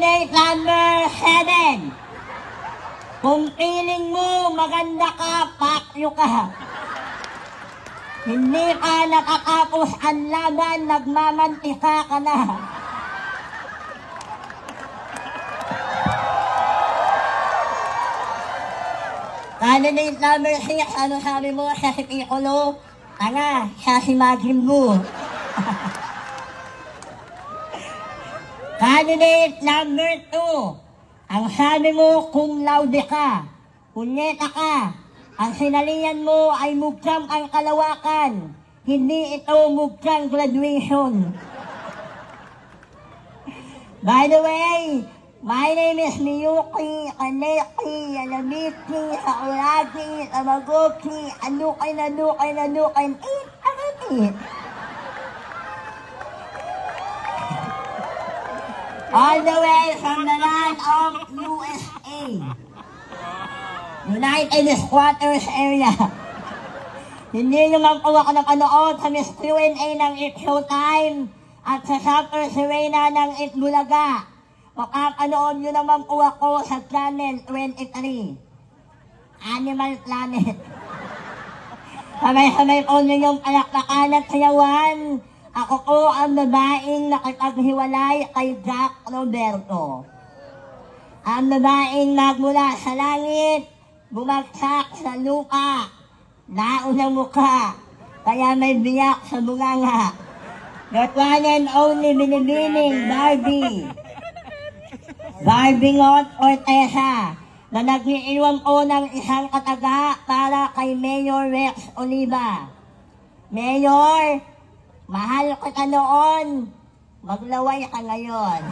Candidate number 7. Kung feeling mo maganda ka, pakyo ka. Hindi ka nakatapos ang laban, nagmamantika ka na. Candidate number 6, ano sabi mo sa si Piccolo? Tanga, siya si Majin Buu. Candidate number 2. Ang sabi mo, cum laude ka, punyeta ka, ang sinalihan mo ay mukhang ang kalawakan, hindi ito mukhang graduation. By the way, my name is Miyuki, Kaneki, Yanamiki, Sakuragi, Tamagoki, Anukay, Agapit. All the way from the land of USA. United Squatters Area. Hindi nyo man po ako napanood sa Miss Q&A ng It's Showtime at sa Supper Serena ng It's Bulaga. Makapanood nyo naman po ako sa Channel 23. Animal Planet. Sabay-sabay po nyo yung palakpakan at sayawan. Ako po ang babaeng nakipaghiwalay kay Jack Roberto. Ang babaeng nagmula sa langit, bumagsak sa lupa, naunang mukha, kaya may biyak sa bunganga. That one and only binibining Barbie. Barbie Ngot Ortesa, na nag-iiwan po ng isang kataga para kay Mayor Rex Oliva. Mayor, mahal ko ka noon, maglaway ka ngayon.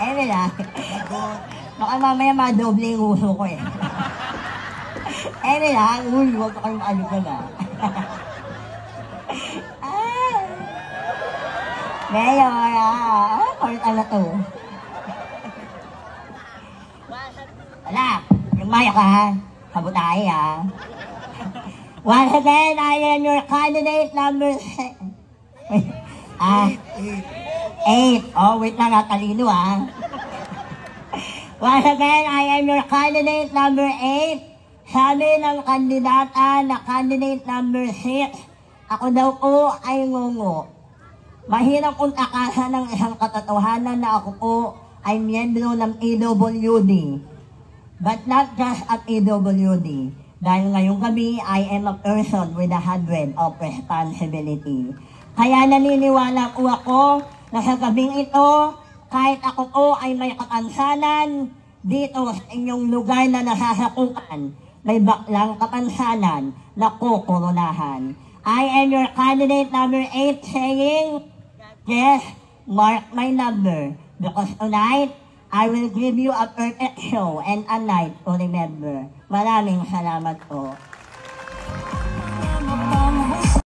Eh lang, baka mamaya madoble yung uso ko eh. Eh lang, uy, huwag ko kayong ano ka na. Mayor, kulit ano to. Wala, yung maya ka ha, kabutahe ha. Once again, I am your candidate number 8. Oh, wait lang, talino ah. Once again, I am your candidate number 8. Sabi ng kandidata na candidate number 6, ako daw po ay ngungo. Mahirap kung takasan ng isang katotohanan na ako po ay miyembro ng PWD. But not just at PWD. Dahil ngayong gabi, I am a person with 100 of responsibility. Kaya naniniwala po ako na sa gabing ito, kahit ako po ay may kapansanan, dito sa inyong lugar na nasasakupan, may baklang kapansanan na kukoronahan. I am your candidate number 8 saying, yes, mark my number, because tonight, I will give you a perfect show and a night to remember. Maraming salamat po.